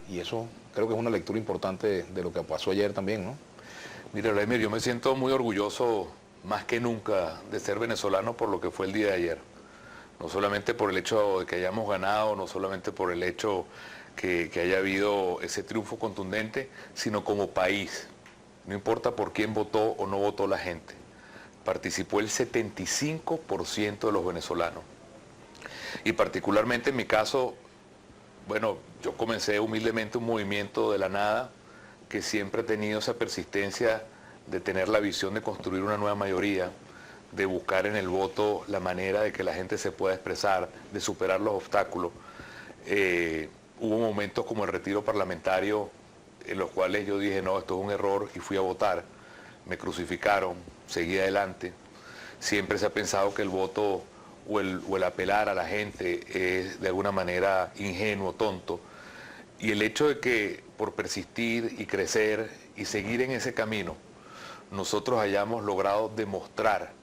Y eso creo que es una lectura importante de lo que pasó ayer también, ¿no? Mira, Vladimir, yo me siento muy orgulloso más que nunca de ser venezolano por lo que fue el día de ayer. No solamente por el hecho de que hayamos ganado, no solamente por el hecho que haya habido ese triunfo contundente, sino como país. No importa por quién votó o no votó la gente. Participó el 75% de los venezolanos. Y particularmente en mi caso, bueno, yo comencé humildemente un movimiento de la nada que siempre ha tenido esa persistencia de tener la visión de construir una nueva mayoría, de buscar en el voto la manera de que la gente se pueda expresar, de superar los obstáculos. Hubo momentos como el retiro parlamentario en los cuales yo dije, no, esto es un error y fui a votar. Me crucificaron, seguí adelante. Siempre se ha pensado que el voto o el apelar a la gente es de alguna manera ingenuo, tonto. Y el hecho de que por persistir y crecer y seguir en ese camino, nosotros hayamos logrado demostrar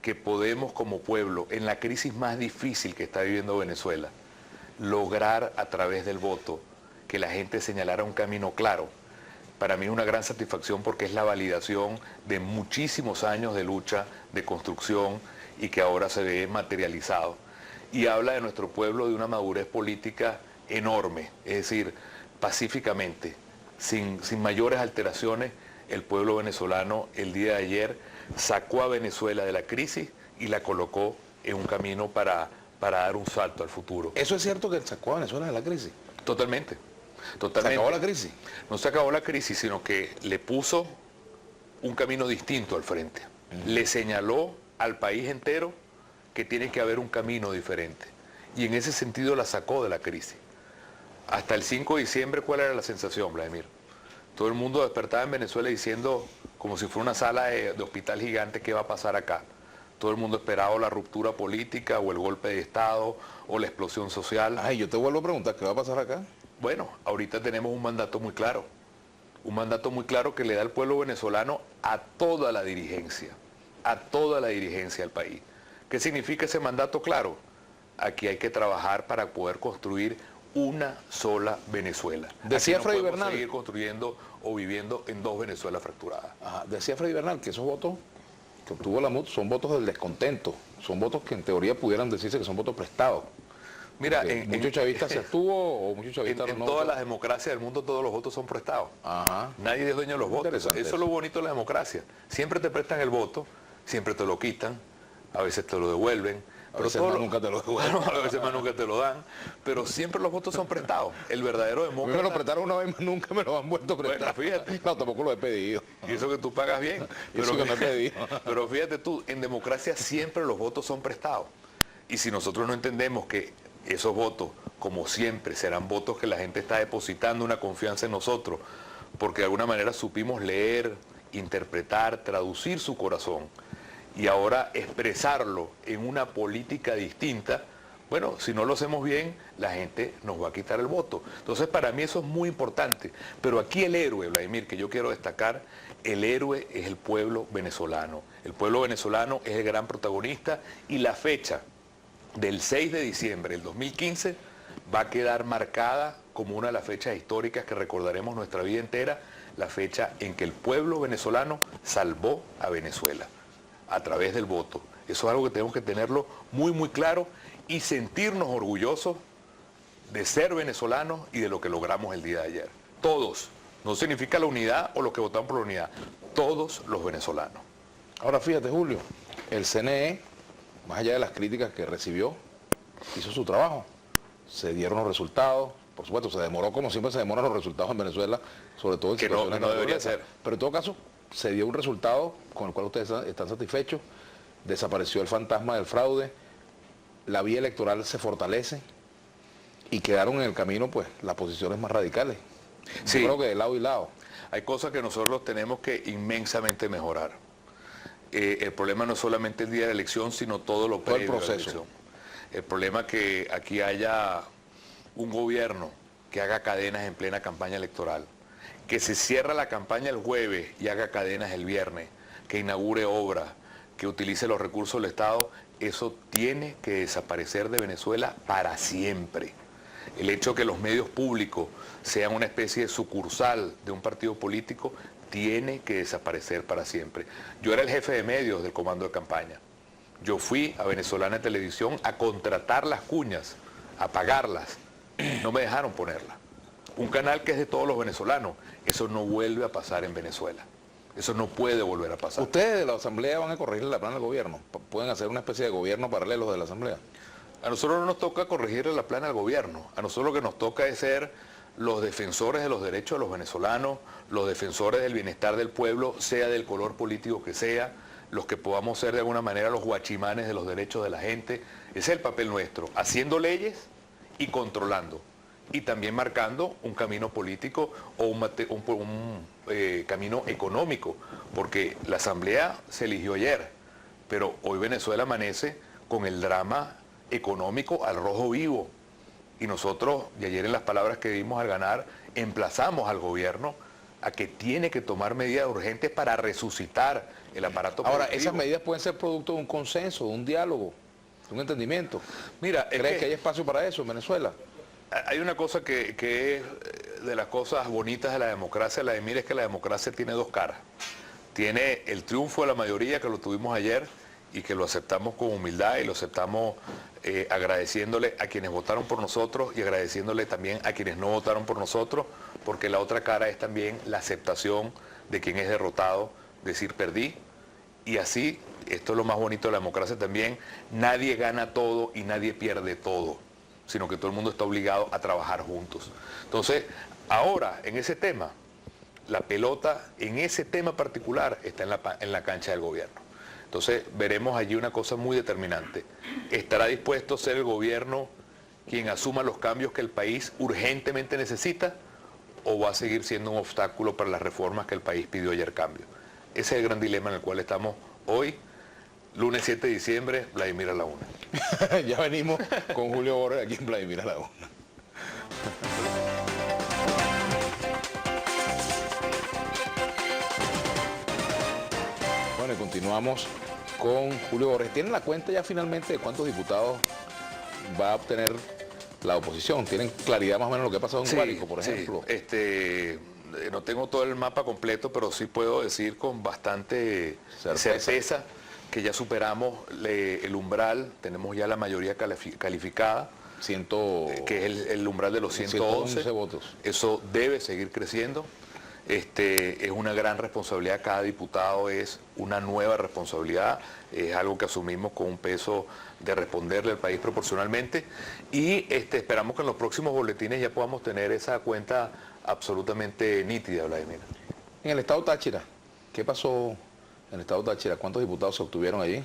que podemos como pueblo, en la crisis más difícil que está viviendo Venezuela, lograr a través del voto que la gente señalara un camino claro. Para mí es una gran satisfacción porque es la validación de muchísimos años de lucha, de construcción y que ahora se ve materializado. Y habla de nuestro pueblo de una madurez política enorme, es decir, pacíficamente, sin mayores alteraciones, el pueblo venezolano el día de ayer sacó a Venezuela de la crisis y la colocó en un camino para dar un salto al futuro. ¿Eso es cierto que sacó a Venezuela de la crisis? Totalmente. ¿Se acabó la crisis? No se acabó la crisis, sino que le puso un camino distinto al frente. Le señaló al país entero que tiene que haber un camino diferente. Y en ese sentido la sacó de la crisis. Hasta el 5 de diciembre, ¿cuál era la sensación, Vladimir? Todo el mundo despertaba en Venezuela diciendo, como si fuera una sala de hospital gigante, ¿qué va a pasar acá? Todo el mundo esperaba la ruptura política o el golpe de Estado o la explosión social. Ay, yo te vuelvo a preguntar, ¿qué va a pasar acá? Bueno, ahorita tenemos un mandato muy claro que le da al pueblo venezolano a toda la dirigencia del país. ¿Qué significa ese mandato claro? Aquí hay que trabajar para poder construir una sola Venezuela. Decía Aquí no Freddy podemos Bernal. seguir construyendo o viviendo en dos Venezuelas fracturadas. Ajá, decía Freddy Bernal que esos votos que obtuvo la MUD son votos del descontento, son votos que en teoría pudieran decirse que son votos prestados. Mira, ¿muchos chavistas se abstuvo o muchos chavistas en no? todas las democracias del mundo todos los votos son prestados. Ajá. Nadie es dueño de los votos. Eso es lo bonito de la democracia. Siempre te prestan el voto, siempre te lo quitan, a veces te lo devuelven. A veces más nunca te lo devuelven. A veces más nunca te lo dan, pero siempre los votos son prestados. El verdadero A mí demócrata... me lo prestaron una vez, más nunca me lo han vuelto a prestar. Bueno, fíjate. No, tampoco lo he pedido. Y eso que tú pagas bien. Eso que no he pedido. Pero fíjate tú, en democracia siempre los votos son prestados. Y si nosotros no entendemos que esos votos, como siempre, serán votos que la gente está depositando una confianza en nosotros, porque de alguna manera supimos leer, interpretar, traducir su corazón, y ahora expresarlo en una política distinta, bueno, si no lo hacemos bien, la gente nos va a quitar el voto. Entonces, para mí eso es muy importante. Pero aquí el héroe, Vladimir, que yo quiero destacar, el héroe es el pueblo venezolano. El pueblo venezolano es el gran protagonista y la fecha del 6 de diciembre del 2015 va a quedar marcada como una de las fechas históricas que recordaremos nuestra vida entera, la fecha en que el pueblo venezolano salvó a Venezuela a través del voto. Eso es algo que tenemos que tenerlo muy, muy claro y sentirnos orgullosos de ser venezolanos y de lo que logramos el día de ayer. Todos. No significa la unidad o los que votaron por la unidad. Todos los venezolanos. Ahora fíjate, Julio, el CNE, más allá de las críticas que recibió, hizo su trabajo. Se dieron los resultados. Por supuesto, se demoró como siempre se demoran los resultados en Venezuela, sobre todo en situaciones no debería ser. Pero en todo caso, se dio un resultado con el cual ustedes están satisfechos. Desapareció el fantasma del fraude, la vía electoral se fortalece y quedaron en el camino pues las posiciones más radicales. Sí. Yo creo que de lado y lado. Hay cosas que nosotros tenemos que inmensamente mejorar. El problema no es solamente el día de la elección, sino todo lo previo el proceso. a la elección. El problema es que aquí haya un gobierno que haga cadenas en plena campaña electoral, que se cierra la campaña el jueves y haga cadenas el viernes, que inaugure obras, que utilice los recursos del Estado, eso tiene que desaparecer de Venezuela para siempre. El hecho de que los medios públicos sean una especie de sucursal de un partido político tiene que desaparecer para siempre. Yo era el jefe de medios del comando de campaña. Yo fui a Venezolana Televisión a contratar las cuñas, a pagarlas. No me dejaron ponerlas. Un canal que es de todos los venezolanos. Eso no vuelve a pasar en Venezuela. Eso no puede volver a pasar. ¿Ustedes de la Asamblea van a corregirle la plana al gobierno? ¿Pueden hacer una especie de gobierno paralelo de la Asamblea? A nosotros no nos toca corregirle la plana al gobierno. A nosotros lo que nos toca es ser los defensores de los derechos de los venezolanos, los defensores del bienestar del pueblo, sea del color político que sea, los que podamos ser de alguna manera los guachimanes de los derechos de la gente. Ese es el papel nuestro, haciendo leyes y controlando. Y también marcando un camino político o un camino económico, porque la Asamblea se eligió ayer, pero hoy Venezuela amanece con el drama económico al rojo vivo. Y nosotros, y ayer en las palabras que dimos al ganar, emplazamos al gobierno a que tiene que tomar medidas urgentes para resucitar el aparato Ahora, productivo. esas medidas pueden ser producto de un consenso, de un diálogo, de un entendimiento. Mira, ¿Crees que hay espacio para eso en Venezuela? Hay una cosa que es de las cosas bonitas de la democracia, Vladimir, es que la democracia tiene dos caras. Tiene el triunfo de la mayoría, que lo tuvimos ayer, y que lo aceptamos con humildad y lo aceptamos agradeciéndole a quienes votaron por nosotros y agradeciéndole también a quienes no votaron por nosotros, porque la otra cara es también la aceptación de quien es derrotado, decir perdí, y así, esto es lo más bonito de la democracia también, nadie gana todo y nadie pierde todo, sino que todo el mundo está obligado a trabajar juntos. Entonces, ahora, en ese tema, la pelota, en ese tema particular, está en la cancha del gobierno. Entonces, veremos allí una cosa muy determinante. ¿Estará dispuesto a ser el gobierno quien asuma los cambios que el país urgentemente necesita? ¿O va a seguir siendo un obstáculo para las reformas que el país pidió ayer cambio? Ese es el gran dilema en el cual estamos hoy, lunes 7 de diciembre, Vladimir a la 1. Ya venimos con Julio Borges aquí en Vladimir a la 1. Bueno, y continuamos con Julio Borges. ¿Tienen la cuenta ya finalmente de cuántos diputados va a obtener la oposición? ¿Tienen claridad más o menos lo que ha pasado en Guárico, por ejemplo? Sí. No tengo todo el mapa completo, pero sí puedo decir con bastante certeza que ya superamos el umbral, tenemos ya la mayoría calificada, que es el umbral de los 111 votos. Eso debe seguir creciendo. Es una gran responsabilidad, cada diputado es una nueva responsabilidad, es algo que asumimos con un peso de responderle al país proporcionalmente y esperamos que en los próximos boletines ya podamos tener esa cuenta absolutamente nítida, Vladimir. En el estado Táchira, ¿qué pasó en el estado Táchira? ¿Cuántos diputados se obtuvieron allí?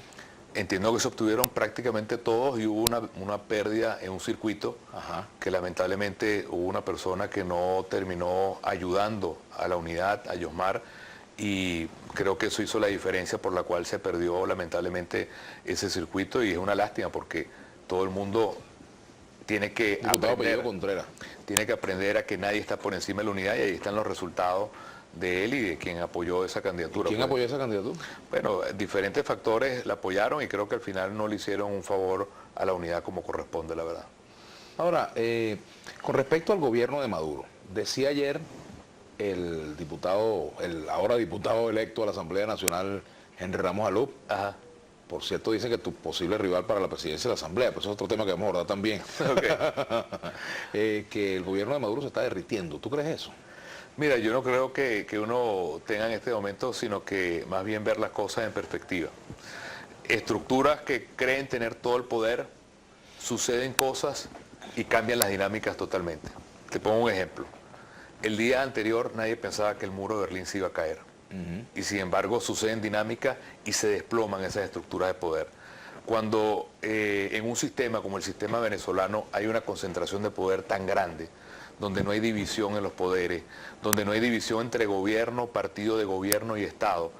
Entiendo que se obtuvieron prácticamente todos y hubo una pérdida en un circuito. Ajá. Que lamentablemente hubo una persona que no terminó ayudando a la unidad, a Yosmar, y creo que eso hizo la diferencia por la cual se perdió lamentablemente ese circuito y es una lástima porque todo el mundo tiene que aprender a que nadie está por encima de la unidad y ahí están los resultados de él y de quien apoyó esa candidatura. ¿Quién apoyó esa candidatura? Bueno, diferentes factores la apoyaron y creo que al final no le hicieron un favor a la unidad como corresponde, la verdad. Ahora, con respecto al gobierno de Maduro, decía ayer el ahora diputado electo a la Asamblea Nacional, Henry Ramos Alup. Ajá. Por cierto, dicen que tu posible rival para la presidencia de la Asamblea, pero eso es otro tema que vamos a abordar también. Okay. Que el gobierno de Maduro se está derritiendo. ¿Tú crees eso? Mira, yo no creo que uno tenga en este momento, sino que más bien ver las cosas en perspectiva. Estructuras que creen tener todo el poder, suceden cosas y cambian las dinámicas totalmente. Te pongo un ejemplo. El día anterior nadie pensaba que el muro de Berlín se iba a caer. Y sin embargo suceden dinámicas y se desploman esas estructuras de poder. Cuando en un sistema como el sistema venezolano hay una concentración de poder tan grande, donde no hay división en los poderes, donde no hay división entre gobierno, partido de gobierno y Estado,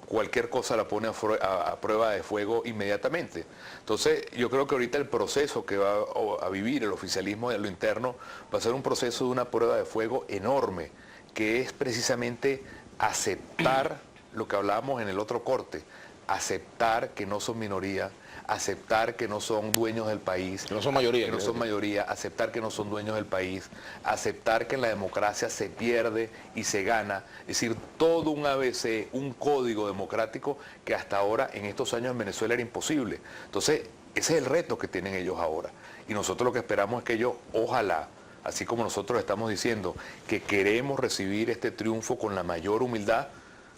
cualquier cosa la pone a prueba de fuego inmediatamente. Entonces, yo creo que ahorita el proceso que va a vivir el oficialismo en lo interno va a ser un proceso de una prueba de fuego enorme, que es precisamente aceptar lo que hablábamos en el otro corte, aceptar que no son minoría, aceptar que no son dueños del país, Que no son mayoría. que no son mayoría, aceptar que no son dueños del país, aceptar que en la democracia se pierde y se gana, es decir, todo un ABC, un código democrático que hasta ahora en estos años en Venezuela era imposible. Entonces, ese es el reto que tienen ellos ahora. Y nosotros lo que esperamos es que ellos, ojalá, así como nosotros estamos diciendo que queremos recibir este triunfo con la mayor humildad,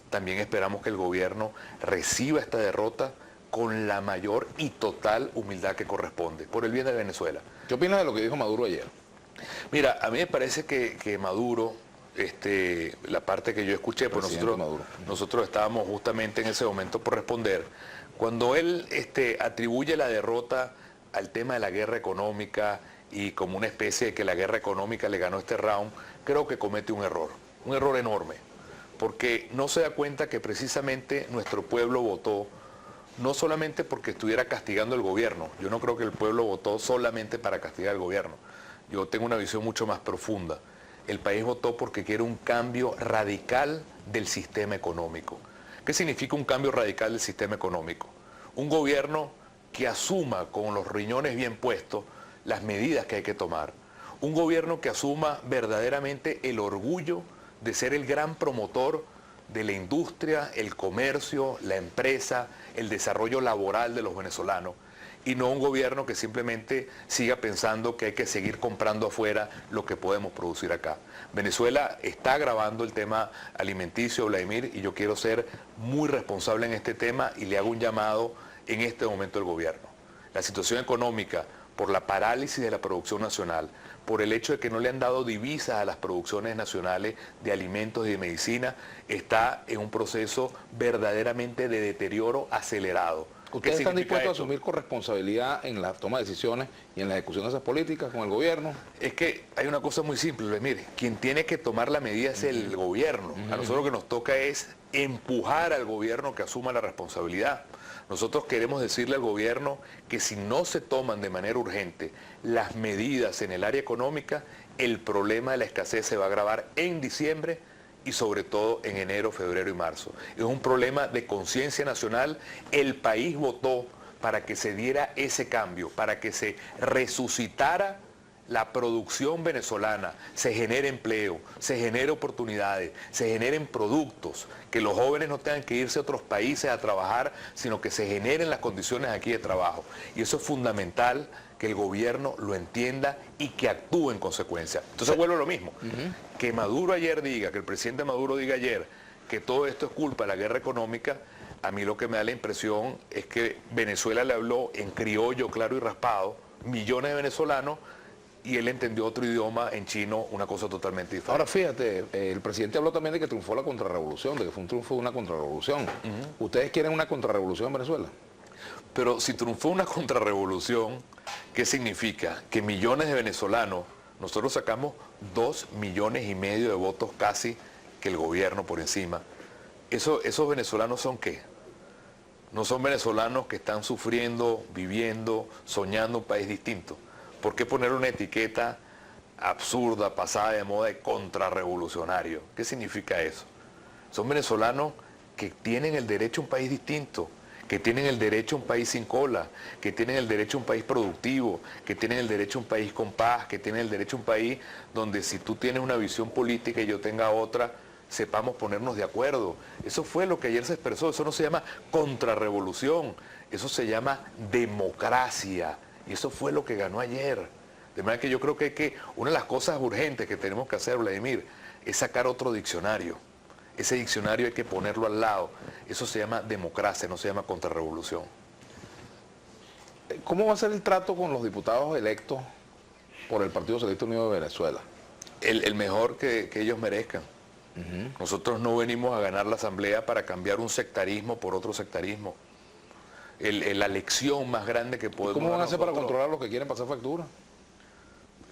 también esperamos que el gobierno reciba esta derrota con la mayor y total humildad que corresponde, por el bien de Venezuela. ¿Qué opinas de lo que dijo Maduro ayer? Mira, a mí me parece que Maduro, la parte que yo escuché, pues nosotros estábamos justamente en ese momento por responder. Cuando él atribuye la derrota al tema de la guerra económica y como una especie de que la guerra económica le ganó este round, creo que comete un error enorme, porque no se da cuenta que precisamente nuestro pueblo votó no solamente porque estuviera castigando el gobierno. Yo no creo que el pueblo votó solamente para castigar al gobierno. Yo tengo una visión mucho más profunda. El país votó porque quiere un cambio radical del sistema económico. ¿Qué significa un cambio radical del sistema económico? Un gobierno que asuma con los riñones bien puestos las medidas que hay que tomar. Un gobierno que asuma verdaderamente el orgullo de ser el gran promotor de la industria, el comercio, la empresa, el desarrollo laboral de los venezolanos, y no un gobierno que simplemente siga pensando que hay que seguir comprando afuera lo que podemos producir acá. Venezuela está agravando el tema alimenticio, Vladimir, y yo quiero ser muy responsable en este tema y le hago un llamado en este momento al gobierno. La situación económica, por la parálisis de la producción nacional, por el hecho de que no le han dado divisas a las producciones nacionales de alimentos y de medicina, está en un proceso verdaderamente de deterioro acelerado. ¿Ustedes están dispuestos a asumir corresponsabilidad en la toma de decisiones y en la ejecución de esas políticas con el gobierno? Es que hay una cosa muy simple, mire, quien tiene que tomar la medida es el gobierno. A nosotros lo que nos toca es empujar al gobierno que asuma la responsabilidad. Nosotros queremos decirle al gobierno que si no se toman de manera urgente las medidas en el área económica, el problema de la escasez se va a agravar en diciembre y sobre todo en enero, febrero y marzo. Es un problema de conciencia nacional. El país votó para que se diera ese cambio, para que se resucitara la producción venezolana, se genere empleo, se genere oportunidades, se generen productos, que los jóvenes no tengan que irse a otros países a trabajar, sino que se generen las condiciones aquí de trabajo. Y eso es fundamental, que el gobierno lo entienda y que actúe en consecuencia. Entonces vuelvo a lo mismo, que Maduro ayer diga, que el presidente Maduro diga ayer que todo esto es culpa de la guerra económica, a mí lo que me da la impresión es que Venezuela le habló en criollo, claro y raspado, millones de venezolanos, y él entendió otro idioma en chino, una cosa totalmente diferente. Ahora fíjate, el presidente habló también de que triunfó la contrarrevolución, de que fue un triunfo de una contrarrevolución. ¿Ustedes quieren una contrarrevolución en Venezuela? Pero si triunfó una contrarrevolución, ¿qué significa? Que millones de venezolanos, nosotros sacamos 2,5 millones de votos casi que el gobierno por encima. ¿Esos venezolanos son qué? No son venezolanos que están sufriendo, viviendo, soñando un país distinto. ¿Por qué poner una etiqueta absurda, pasada de moda de contrarrevolucionario? ¿Qué significa eso? Son venezolanos que tienen el derecho a un país distinto, que tienen el derecho a un país sin cola, que tienen el derecho a un país productivo, que tienen el derecho a un país con paz, que tienen el derecho a un país donde si tú tienes una visión política y yo tenga otra, sepamos ponernos de acuerdo. Eso fue lo que ayer se expresó. Eso no se llama contrarrevolución, eso se llama democracia. Y eso fue lo que ganó ayer. De manera que yo creo que una de las cosas urgentes que tenemos que hacer, Vladimir, es sacar otro diccionario. Ese diccionario hay que ponerlo al lado. Eso se llama democracia, no se llama contrarrevolución. ¿Cómo va a ser el trato con los diputados electos por el Partido Socialista Unido de Venezuela? El mejor que ellos merezcan. Nosotros no venimos a ganar la asamblea para cambiar un sectarismo por otro sectarismo. La lección más grande que podemos... ¿Cómo van a hacer para controlar a los que quieren pasar factura?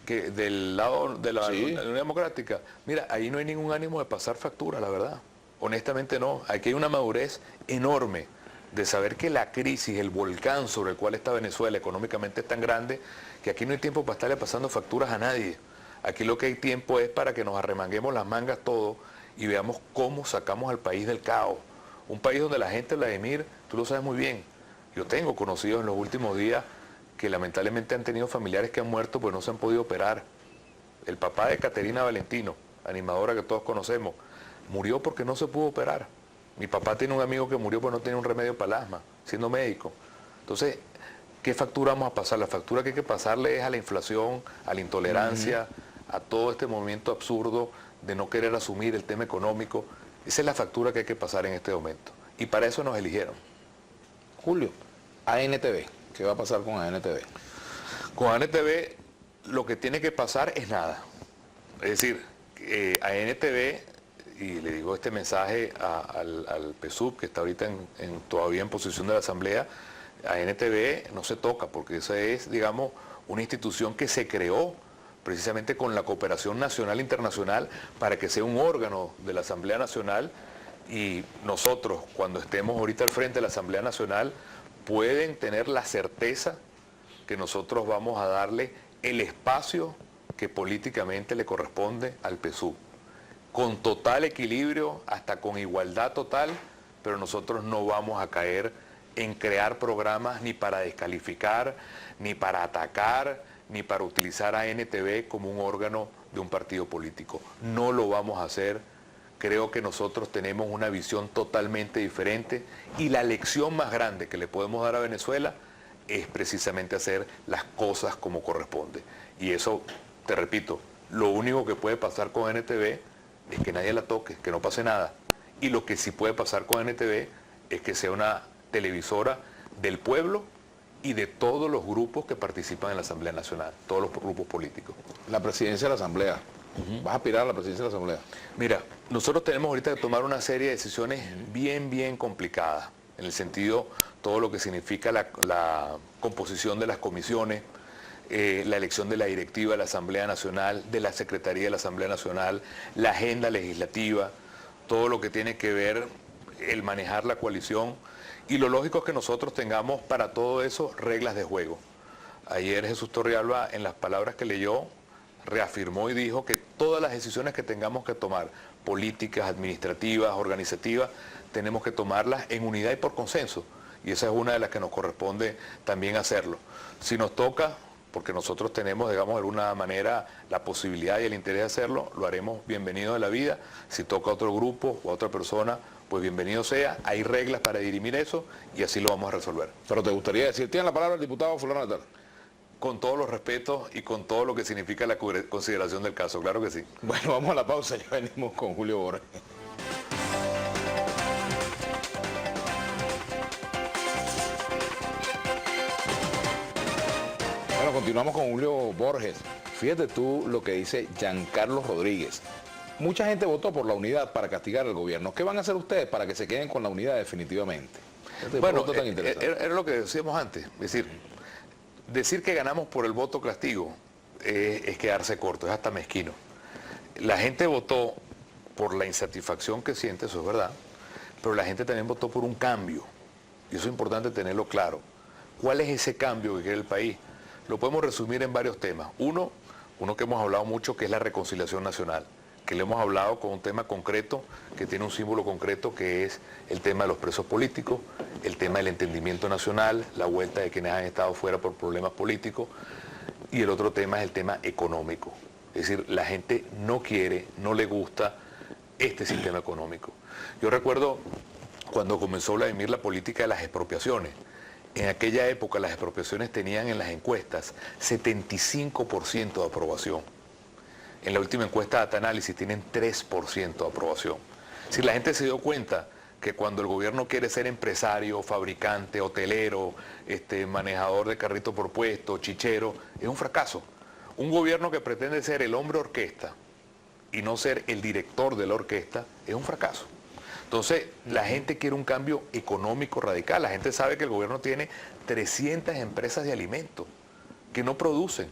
Que del lado de la Sí. Unión Democrática, mira, ahí no hay ningún ánimo de pasar factura, la verdad. Honestamente no. Aquí hay una madurez enorme de saber que la crisis, el volcán sobre el cual está Venezuela económicamente es tan grande que aquí no hay tiempo para estarle pasando facturas a nadie. Aquí lo que hay tiempo es para que nos arremanguemos las mangas todos y veamos cómo sacamos al país del caos. Un país donde la gente, Vladimir, tú lo sabes muy bien, Yo tengo conocidos en los últimos días que lamentablemente han tenido familiares que han muerto pues no se han podido operar. El papá de Caterina Valentino, animadora que todos conocemos, murió porque no se pudo operar. Mi papá tiene un amigo que murió porque no tenía un remedio para el asma, siendo médico. Entonces, ¿qué factura vamos a pasar? La factura que hay que pasarle es a la inflación, a la intolerancia, a todo este movimiento absurdo de no querer asumir el tema económico. Esa es la factura que hay que pasar en este momento. Y para eso nos eligieron. Julio, ANTV, ¿qué va a pasar con ANTV? Con ANTV lo que tiene que pasar es nada. Es decir, ANTV, y le digo este mensaje al PSUV, que está ahorita todavía en posición de la Asamblea, ANTV no se toca, porque esa es, digamos, una institución que se creó precisamente con la cooperación nacional e internacional para que sea un órgano de la Asamblea Nacional, y nosotros, cuando estemos ahorita al frente de la Asamblea Nacional, pueden tener la certeza que nosotros vamos a darle el espacio que políticamente le corresponde al PSUV, con total equilibrio, hasta con igualdad total, pero nosotros no vamos a caer en crear programas ni para descalificar, ni para atacar, ni para utilizar a ANTV como un órgano de un partido político. No lo vamos a hacer. Creo que nosotros tenemos una visión totalmente diferente y la lección más grande que le podemos dar a Venezuela es precisamente hacer las cosas como corresponde. Y eso, te repito, lo único que puede pasar con ANTV es que nadie la toque, que no pase nada. Y lo que sí puede pasar con ANTV es que sea una televisora del pueblo y de todos los grupos que participan en la Asamblea Nacional, todos los grupos políticos. La presidencia de la Asamblea. ¿Vas a aspirar a la presidencia de la Asamblea? Mira, nosotros tenemos ahorita que tomar una serie de decisiones bien complicadas, en el sentido, todo lo que significa la composición de las comisiones, la elección de la directiva de la Asamblea Nacional, de la Secretaría de la Asamblea Nacional, la agenda legislativa, todo lo que tiene que ver el manejar la coalición, y lo lógico es que nosotros tengamos para todo eso reglas de juego. Ayer Jesús Torrealba, en las palabras que leyó, reafirmó y dijo que todas las decisiones que tengamos que tomar, políticas, administrativas, organizativas, tenemos que tomarlas en unidad y por consenso. Y esa es una de las que nos corresponde también hacerlo. Si nos toca, porque nosotros tenemos, digamos, de alguna manera la posibilidad y el interés de hacerlo, lo haremos bienvenido de la vida. Si toca a otro grupo o a otra persona, pues bienvenido sea. Hay reglas para dirimir eso y así lo vamos a resolver. Pero te gustaría decir, tiene la palabra el diputado fulano de tal. Con todos los respetos y con todo lo que significa la consideración del caso, claro que sí. Bueno, vamos a la pausa, ya venimos con Julio Borges. Bueno, continuamos con Julio Borges. Fíjate tú lo que dice Giancarlo Rodríguez. Mucha gente votó por la unidad para castigar al gobierno. ¿Qué van a hacer ustedes para que se queden con la unidad definitivamente? Bueno, era lo que decíamos antes, es decir que ganamos por el voto castigo es quedarse corto, es hasta mezquino. La gente votó por la insatisfacción que siente, eso es verdad, pero la gente también votó por un cambio, y eso es importante tenerlo claro. ¿Cuál es ese cambio que quiere el país? Lo podemos resumir en varios temas. Uno que hemos hablado mucho, que es la reconciliación nacional, que le hemos hablado con un tema concreto, que tiene un símbolo concreto, que es el tema de los presos políticos, el tema del entendimiento nacional, la vuelta de quienes han estado fuera por problemas políticos, y el otro tema es el tema económico. Es decir, la gente no quiere, no le gusta este sistema económico. Yo recuerdo cuando comenzó Vladimir la política de las expropiaciones. En aquella época las expropiaciones tenían en las encuestas 75% de aprobación. En la última encuesta de Data-Análisis tienen 3% de aprobación. Es decir, la gente se dio cuenta que cuando el gobierno quiere ser empresario, fabricante, hotelero, manejador de carrito por puesto, chichero, es un fracaso. Un gobierno que pretende ser el hombre orquesta y no ser el director de la orquesta es un fracaso. Entonces, la gente quiere un cambio económico radical. La gente sabe que el gobierno tiene 300 empresas de alimentos que no producen,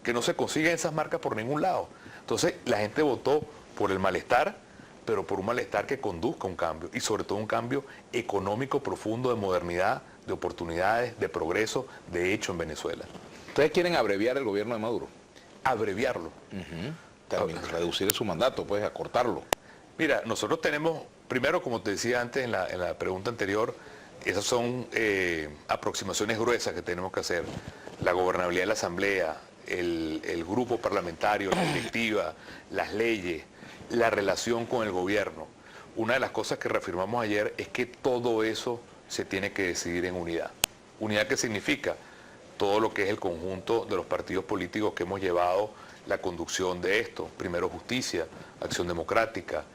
que no se consiguen esas marcas por ningún lado. Entonces, la gente votó por el malestar, pero por un malestar que conduzca a un cambio, y sobre todo un cambio económico profundo, de modernidad, de oportunidades, de progreso, de hecho en Venezuela. ¿Ustedes quieren abreviar el gobierno de Maduro? Abreviarlo. Reducir su mandato, pues, acortarlo. Mira, nosotros tenemos, primero, como te decía antes en la pregunta anterior, Esas son aproximaciones gruesas que tenemos que hacer. La gobernabilidad de la Asamblea, el grupo parlamentario, la directiva, las leyes, la relación con el gobierno. Una de las cosas que reafirmamos ayer es que todo eso se tiene que decidir en unidad. Unidad que significa todo lo que es el conjunto de los partidos políticos que hemos llevado la conducción de esto. Primero Justicia, Acción Democrática,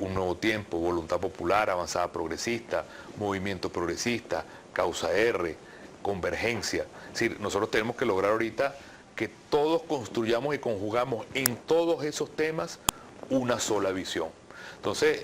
Un Nuevo Tiempo, Voluntad Popular, Avanzada Progresista, Movimiento Progresista, Causa R, Convergencia. Es decir, nosotros tenemos que lograr ahorita que todos construyamos y conjugamos en todos esos temas una sola visión. Entonces,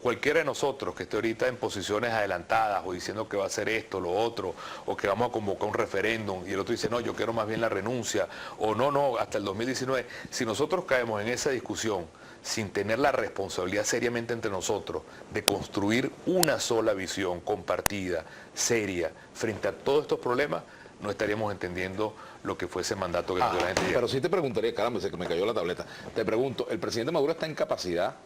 cualquiera de nosotros que esté ahorita en posiciones adelantadas o diciendo que va a hacer esto, lo otro, o que vamos a convocar un referéndum y el otro dice, no, yo quiero más bien la renuncia, o no, hasta el 2019, si nosotros caemos en esa discusión sin tener la responsabilidad seriamente entre nosotros de construir una sola visión compartida, seria, frente a todos estos problemas, no estaríamos entendiendo lo que fue ese mandato que la gente llegó. Pero sí te preguntaría, caramba, se me cayó la tableta. Te pregunto, ¿el presidente Maduro está en capacidad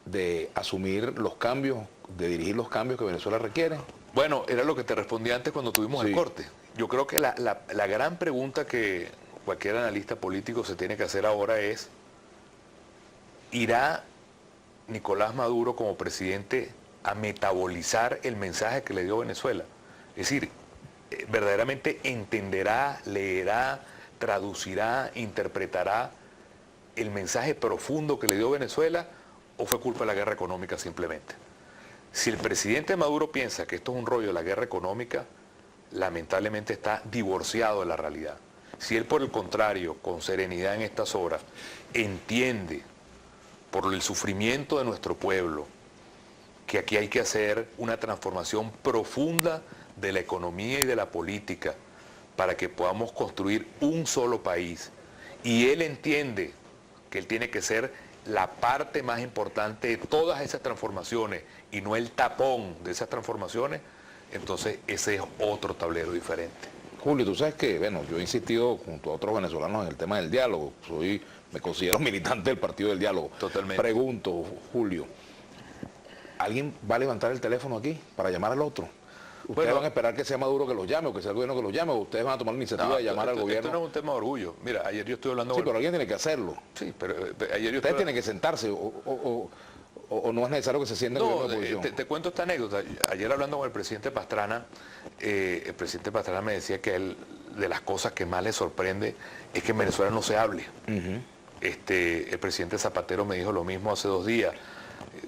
de asumir los cambios, de dirigir los cambios que Venezuela requiere? Bueno, era lo que te respondí antes cuando tuvimos el corte. Yo creo que la gran pregunta que cualquier analista político se tiene que hacer ahora es, ¿irá Nicolás Maduro como presidente a metabolizar el mensaje que le dio Venezuela? Es decir, verdaderamente entenderá, leerá, traducirá, interpretará el mensaje profundo que le dio Venezuela, o fue culpa de la guerra económica simplemente. Si el presidente Maduro piensa que esto es un rollo de la guerra económica, lamentablemente está divorciado de la realidad. Si él, por el contrario, con serenidad en estas horas, entiende por el sufrimiento de nuestro pueblo que aquí hay que hacer una transformación profunda de la economía y de la política para que podamos construir un solo país, y él entiende que él tiene que ser la parte más importante de todas esas transformaciones y no el tapón de esas transformaciones, entonces ese es otro tablero diferente. Julio, tú sabes que, bueno, yo he insistido junto a otros venezolanos en el tema del diálogo. Me considero militante del Partido del Diálogo. Totalmente. Pregunto, Julio, ¿alguien va a levantar el teléfono aquí para llamar al otro? ¿Ustedes van a esperar que sea Maduro que los llame o que sea el gobierno que los llame, o ustedes van a tomar la iniciativa de llamar al gobierno? Esto no es un tema de orgullo. Mira, ayer yo estuve hablando... Sí, pero alguien tiene que hacerlo. Sí, pero ayer yo Ustedes tienen que sentarse o no es necesario que se sienten en la oposición. Te cuento esta anécdota. Ayer hablando con el presidente Pastrana me decía que él, de las cosas que más le sorprende es que en Venezuela no se hable. El presidente Zapatero me dijo lo mismo hace 2 días.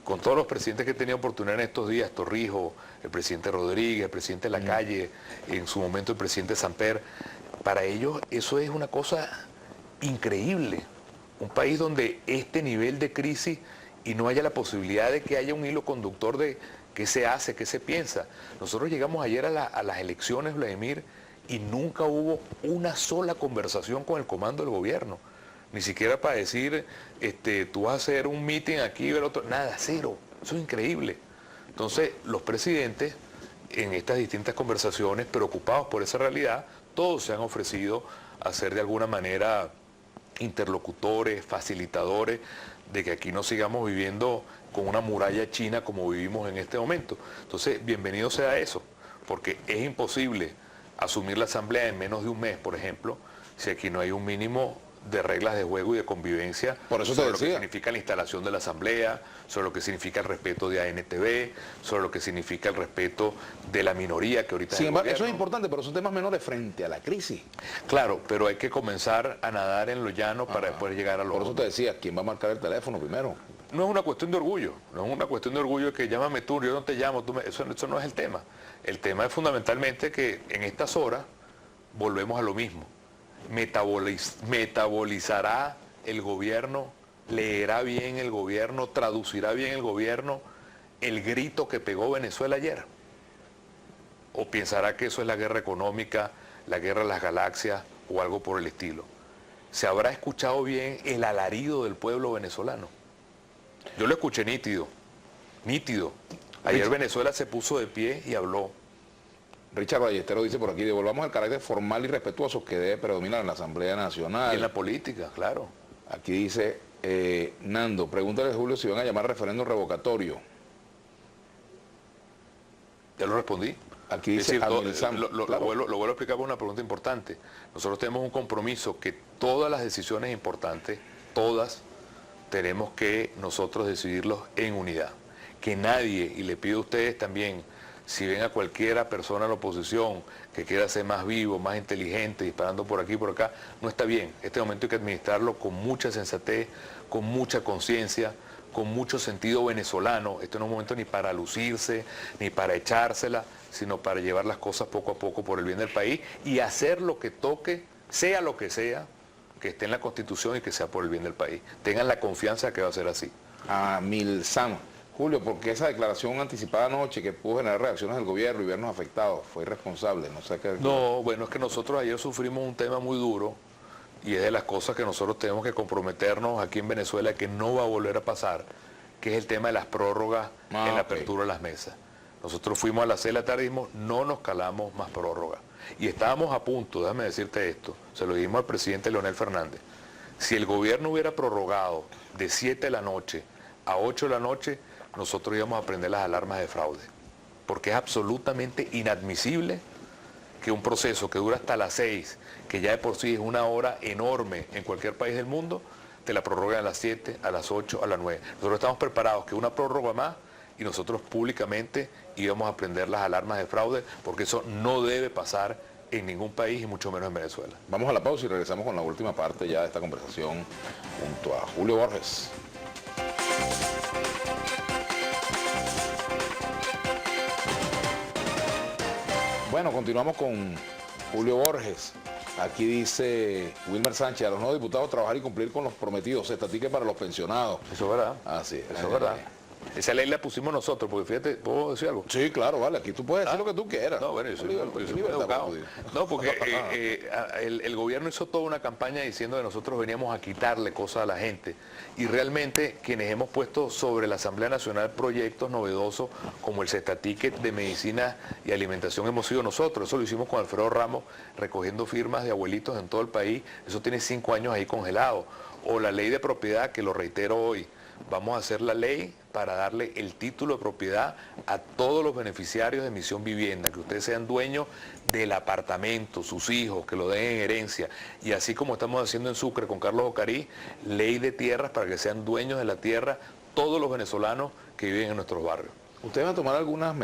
Con todos los presidentes que he tenido oportunidad en estos días, Torrijos, el presidente Rodríguez, el presidente Lacalle, en su momento el presidente Samper, para ellos eso es una cosa increíble. Un país donde este nivel de crisis y no haya la posibilidad de que haya un hilo conductor de qué se hace, qué se piensa. Nosotros llegamos ayer a las elecciones, Vladimir, y nunca hubo una sola conversación con el comando del gobierno. Ni siquiera para decir, tú vas a hacer un meeting aquí o el otro. Nada, cero. Eso es increíble. Entonces, los presidentes, en estas distintas conversaciones, preocupados por esa realidad, todos se han ofrecido a ser de alguna manera interlocutores, facilitadores, de que aquí no sigamos viviendo con una muralla china como vivimos en este momento. Entonces, bienvenido sea eso, porque es imposible asumir la asamblea en menos de un mes, por ejemplo, si aquí no hay un mínimo de reglas de juego y de convivencia. Por eso sobre te lo que decía. significa la instalación de la asamblea, sobre lo que significa el respeto de ANTV, sobre lo que significa el respeto de la minoría que ahorita Sin es el embargo, eso es gobierno. importante, pero son temas menores frente a la crisis. Claro, pero hay que comenzar a nadar en lo llano para después llegar a lo Por eso hondo. te decía, ¿quién va a marcar el teléfono primero? No es una cuestión de orgullo, no es una cuestión de orgullo que llámame tú, yo no te llamo, eso no es el tema. El tema es fundamentalmente que en estas horas volvemos a lo mismo. Metabolizará el gobierno, leerá bien el gobierno, traducirá bien el gobierno el grito que pegó Venezuela ayer. O pensará que eso es la guerra económica, la guerra de las galaxias o algo por el estilo. ¿Se habrá escuchado bien el alarido del pueblo venezolano? Yo lo escuché nítido, nítido. Ayer Venezuela se puso de pie y habló. Richard Ballesteros dice por aquí, devolvamos el carácter formal y respetuoso que debe predominar en la Asamblea Nacional. Y en la política, claro. Aquí dice Nando, pregúntale a Julio si van a llamar referéndum revocatorio. Ya lo respondí. Aquí Es dice decir, Amilzam, lo claro. vuelvo a explicar por una pregunta importante. Nosotros tenemos un compromiso que todas las decisiones importantes, todas, tenemos que nosotros decidirlos en unidad. Que nadie, y le pido a ustedes también, si ven a cualquiera persona en la oposición que quiera ser más vivo, más inteligente, disparando por aquí y por acá, no está bien. Este momento hay que administrarlo con mucha sensatez, con mucha conciencia, con mucho sentido venezolano. Esto no es un momento ni para lucirse, ni para echársela, sino para llevar las cosas poco a poco por el bien del país y hacer lo que toque, sea lo que sea, que esté en la Constitución y que sea por el bien del país. Tengan la confianza de que va a ser así. Amilzam. Julio, porque esa declaración anticipada anoche que pudo generar reacciones del gobierno y vernos afectados fue irresponsable, no sé qué. No, bueno, es que nosotros ayer sufrimos un tema muy duro y es de las cosas que nosotros tenemos que comprometernos aquí en Venezuela que no va a volver a pasar, que es el tema de las prórrogas en la ok. apertura de las mesas. Nosotros fuimos a las 6 de la tarde y dijimos, no nos calamos más prórrogas. Y estábamos a punto, déjame decirte esto, se lo dijimos al presidente Leonel Fernández, si el gobierno hubiera prorrogado de 7 de la noche a 8 de la noche, nosotros íbamos a prender las alarmas de fraude. Porque es absolutamente inadmisible que un proceso que dura hasta las 6, que ya de por sí es una hora enorme en cualquier país del mundo, te la prorroguen a las 7, a las 8, a las 9. Nosotros estamos preparados que una prórroga más y nosotros públicamente íbamos a prender las alarmas de fraude porque eso no debe pasar en ningún país y mucho menos en Venezuela. Vamos a la pausa y regresamos con la última parte ya de esta conversación junto a Julio Borges. Bueno, continuamos con Julio Borges. Aquí dice Wilmer Sánchez, a los nuevos diputados trabajar y cumplir con los prometidos, estatique para los pensionados. Eso es verdad. Así es. Eso es verdad. Esa ley la pusimos nosotros, porque fíjate, ¿puedo decir algo? Sí, claro, vale, aquí tú puedes decir lo que tú quieras. No, bueno, yo soy muy Libertad, educado. como digo. No, porque el gobierno hizo toda una campaña diciendo que nosotros veníamos a quitarle cosas a la gente. Y realmente quienes hemos puesto sobre la Asamblea Nacional proyectos novedosos como el Cestaticket de Medicina y Alimentación hemos sido nosotros. Eso lo hicimos con Alfredo Ramos, recogiendo firmas de abuelitos en todo el país. Eso tiene 5 años ahí congelado. O la ley de propiedad, que lo reitero hoy. Vamos a hacer la ley para darle el título de propiedad a todos los beneficiarios de Misión Vivienda, que ustedes sean dueños del apartamento, sus hijos, que lo den en herencia. Y así como estamos haciendo en Sucre con Carlos Ocarí, ley de tierras para que sean dueños de la tierra todos los venezolanos que viven en nuestros barrios. ¿Ustedes van a tomar algunas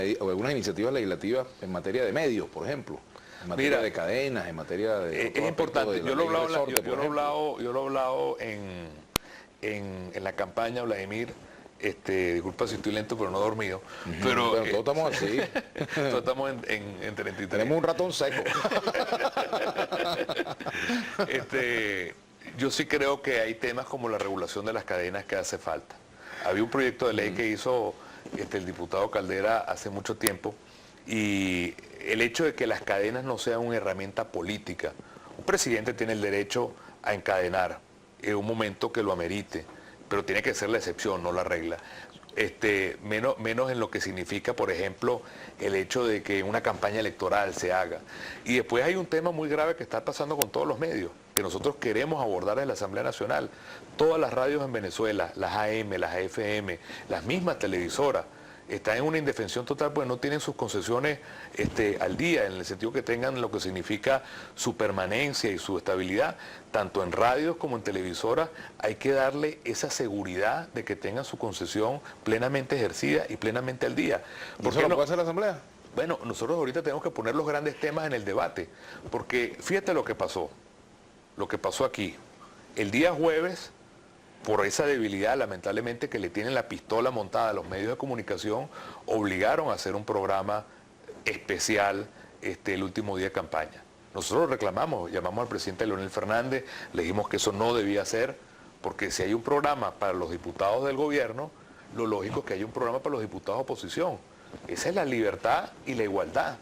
iniciativas legislativas en materia de medios, por ejemplo? En materia de cadenas, en materia de... Es importante, yo lo he hablado en la campaña, Vladimir, disculpa si estoy lento, pero no he dormido. Pero todos estamos así. todos estamos en 33. Tenemos un ratón seco. Yo sí creo que hay temas como la regulación de las cadenas que hace falta. Había un proyecto de ley que hizo el diputado Caldera hace mucho tiempo y el hecho de que las cadenas no sean una herramienta política. Un presidente tiene el derecho a encadenar en un momento que lo amerite, pero tiene que ser la excepción, no la regla. Menos en lo que significa, por ejemplo, el hecho de que una campaña electoral se haga. Y después hay un tema muy grave que está pasando con todos los medios, que nosotros queremos abordar en la Asamblea Nacional. Todas las radios en Venezuela, las AM, las FM, las mismas televisoras, están en una indefensión total porque no tienen sus concesiones al día, en el sentido que tengan lo que significa su permanencia y su estabilidad, tanto en radios como en televisoras. Hay que darle esa seguridad de que tengan su concesión plenamente ejercida y plenamente al día. ¿Por qué no puede hacer la Asamblea? Bueno, nosotros ahorita tenemos que poner los grandes temas en el debate, porque fíjate lo que pasó aquí. El día jueves, por esa debilidad, lamentablemente, que le tienen la pistola montada a los medios de comunicación, obligaron a hacer un programa especial el último día de campaña. Nosotros reclamamos, llamamos al presidente Leonel Fernández, le dijimos que eso no debía ser, porque si hay un programa para los diputados del gobierno, lo lógico es que haya un programa para los diputados de oposición. Esa es la libertad y la igualdad.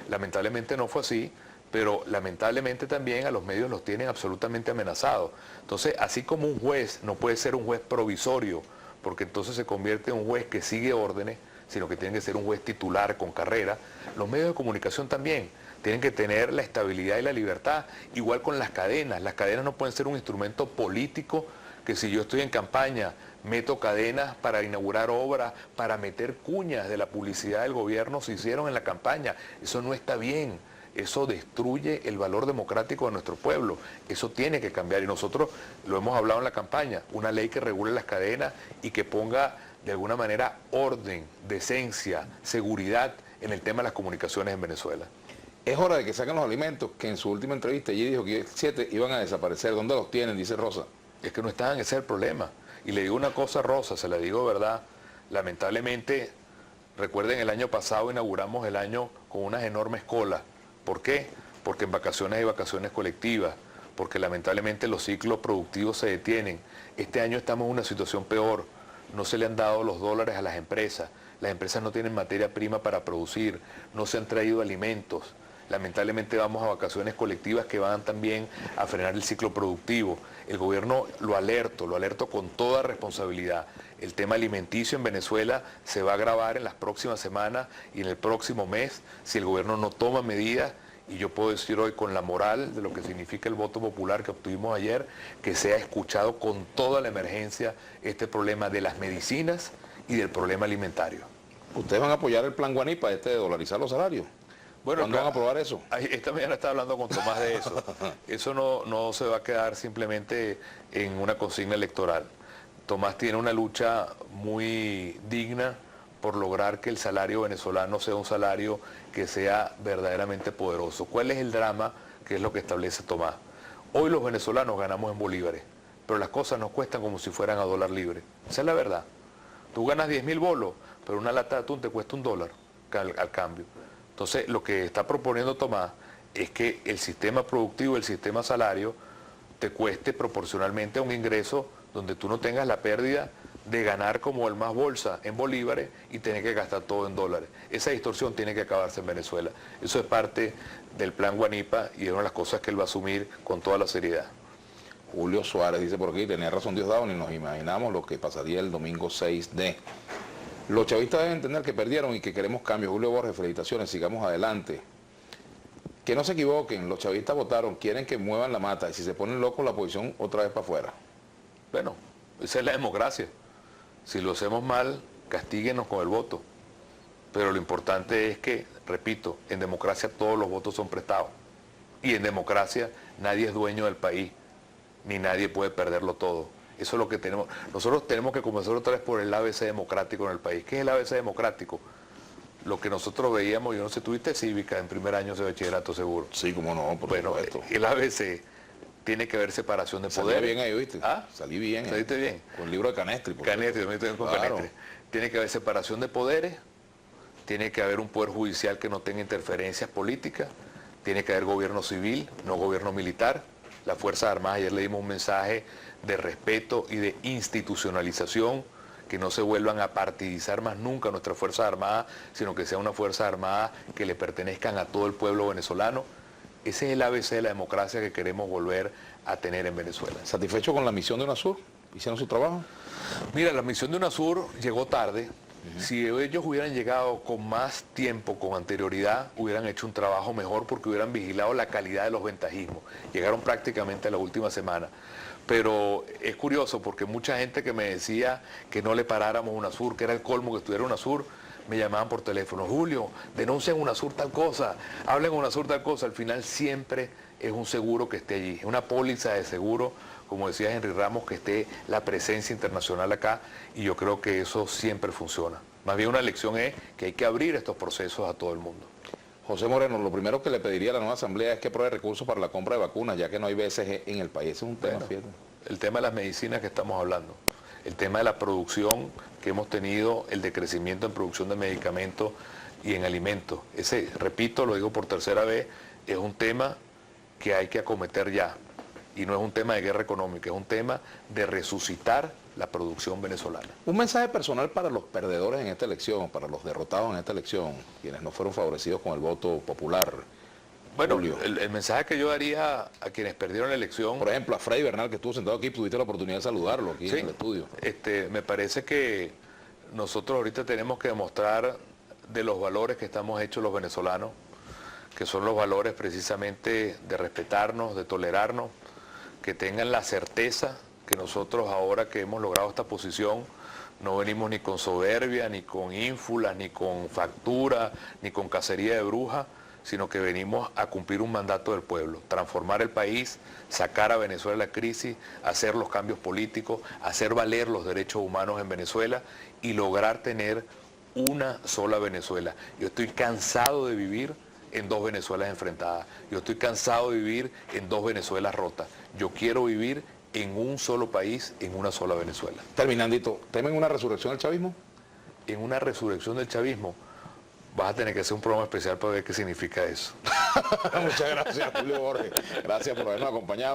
Lamentablemente no fue así, pero lamentablemente también a los medios los tienen absolutamente amenazados. Entonces, así como un juez no puede ser un juez provisorio, porque entonces se convierte en un juez que sigue órdenes, sino que tiene que ser un juez titular con carrera, los medios de comunicación también tienen que tener la estabilidad y la libertad, igual con las cadenas. Las cadenas no pueden ser un instrumento político que si yo estoy en campaña, meto cadenas para inaugurar obras, para meter cuñas de la publicidad del gobierno, se hicieron en la campaña. Eso no está bien. Eso destruye el valor democrático de nuestro pueblo. Eso tiene que cambiar y nosotros lo hemos hablado en la campaña. Una ley que regule las cadenas y que ponga de alguna manera orden, decencia, seguridad en el tema de las comunicaciones en Venezuela. Es hora de que saquen los alimentos, que en su última entrevista allí dijo que 7 iban a desaparecer. ¿Dónde los tienen? Dice Rosa. Es que no están, ese es el problema. Y le digo una cosa, Rosa, se la digo de verdad, lamentablemente, recuerden, el año pasado inauguramos el año con unas enormes colas. ¿Por qué? Porque en vacaciones hay vacaciones colectivas, porque lamentablemente los ciclos productivos se detienen. Este año estamos en una situación peor, no se le han dado los dólares a las empresas no tienen materia prima para producir, no se han traído alimentos. Lamentablemente vamos a vacaciones colectivas que van también a frenar el ciclo productivo. El gobierno lo alerto con toda responsabilidad. El tema alimenticio en Venezuela se va a agravar en las próximas semanas y en el próximo mes si el gobierno no toma medidas. Y yo puedo decir hoy con la moral de lo que significa el voto popular que obtuvimos ayer, que sea escuchado con toda la emergencia este problema de las medicinas y del problema alimentario. ¿Ustedes van a apoyar el plan Guanipa, de dolarizar los salarios? Bueno, ¿cuándo van a aprobar eso? Esta mañana estaba hablando con Tomás de eso. Eso no se va a quedar simplemente en una consigna electoral. Tomás tiene una lucha muy digna por lograr que el salario venezolano sea un salario que sea verdaderamente poderoso. ¿Cuál es el drama? Que es lo que establece Tomás. Hoy los venezolanos ganamos en bolívares, pero las cosas nos cuestan como si fueran a dólar libre. Esa es la verdad. Tú ganas 10.000 bolos, pero una lata de atún te cuesta $1 al cambio. Entonces, lo que está proponiendo Tomás es que el sistema productivo, el sistema salario, te cueste proporcionalmente a un ingreso donde tú no tengas la pérdida de ganar como el más bolsa en bolívares y tener que gastar todo en dólares. Esa distorsión tiene que acabarse en Venezuela. Eso es parte del plan Guanipa y es una de las cosas que él va a asumir con toda la seriedad. Julio Suárez dice por aquí, tenía razón Diosdado, ni nos imaginamos lo que pasaría el domingo 6D. Los chavistas deben entender que perdieron y que queremos cambios. Julio Borges, felicitaciones, sigamos adelante. Que no se equivoquen, los chavistas votaron, quieren que muevan la mata y si se ponen locos la posición otra vez para afuera. Bueno, esa es la democracia. Si lo hacemos mal, castíguenos con el voto. Pero lo importante es que, repito, en democracia todos los votos son prestados. Y en democracia nadie es dueño del país, ni nadie puede perderlo todo. Eso es lo que tenemos. Nosotros tenemos que comenzar otra vez por el ABC democrático en el país. ¿Qué es el ABC democrático? Lo que nosotros veíamos, yo no sé, tuviste cívica en primer año de bachillerato seguro. Sí, cómo no, por supuesto. El ABC tiene que haber separación de poderes. Salí bien ahí, ¿viste? ¿Ah? Salí bien. ¿Saliste bien? Con el libro de Canestri. Canestri, también estoy con claro. Canestri. Tiene que haber separación de poderes, tiene que haber un poder judicial que no tenga interferencias políticas, tiene que haber gobierno civil, no gobierno militar. Las Fuerzas Armadas, ayer le dimos un mensaje de respeto y de institucionalización, que no se vuelvan a partidizar más nunca nuestras Fuerzas Armadas, sino que sean unas Fuerzas Armadas que le pertenezcan a todo el pueblo venezolano. Ese es el ABC de la democracia que queremos volver a tener en Venezuela. ¿Satisfecho con la misión de UNASUR? ¿Hicieron su trabajo? Mira, la misión de UNASUR llegó tarde. Si ellos hubieran llegado con más tiempo, con anterioridad, hubieran hecho un trabajo mejor porque hubieran vigilado la calidad de los ventajismos. Llegaron prácticamente a la última semana. Pero es curioso porque mucha gente que me decía que no le paráramos UNASUR, que era el colmo que estuviera UNASUR, me llamaban por teléfono: Julio, denuncien UNASUR tal cosa, hablen UNASUR tal cosa. Al final siempre es un seguro que esté allí, es una póliza de seguro, como decía Henry Ramos, que esté la presencia internacional acá, y yo creo que eso siempre funciona. Más bien una lección es que hay que abrir estos procesos a todo el mundo. José Moreno, lo primero que le pediría a la nueva asamblea es que apruebe recursos para la compra de vacunas, ya que no hay BCG en el país. Ese es un tema, fíjate. El tema de las medicinas que estamos hablando, el tema de la producción que hemos tenido, el decrecimiento en producción de medicamentos y en alimentos. Ese, repito, lo digo por tercera vez, es un tema que hay que acometer ya. Y no es un tema de guerra económica, es un tema de resucitar la producción venezolana. Un mensaje personal para los perdedores en esta elección, para los derrotados en esta elección, quienes no fueron favorecidos con el voto popular. Bueno, el mensaje que yo daría a quienes perdieron la elección... Por ejemplo, a Freddy Bernal, que estuvo sentado aquí, tuviste la oportunidad de saludarlo aquí, sí, en el estudio. Me parece que nosotros ahorita tenemos que demostrar de los valores que estamos hechos los venezolanos, que son los valores precisamente de respetarnos, de tolerarnos, que tengan la certeza que nosotros ahora que hemos logrado esta posición, no venimos ni con soberbia, ni con ínfulas, ni con factura, ni con cacería de brujas, sino que venimos a cumplir un mandato del pueblo, transformar el país, sacar a Venezuela de la crisis, hacer los cambios políticos, hacer valer los derechos humanos en Venezuela y lograr tener una sola Venezuela. Yo estoy cansado de vivir en dos Venezuelas enfrentadas. Yo estoy cansado de vivir en dos Venezuelas rotas. Yo quiero vivir en un solo país, en una sola Venezuela. Terminandito, ¿temen una resurrección del chavismo? En una resurrección del chavismo, vas a tener que hacer un programa especial para ver qué significa eso. Muchas gracias, Julio Borges. Gracias por habernos acompañado.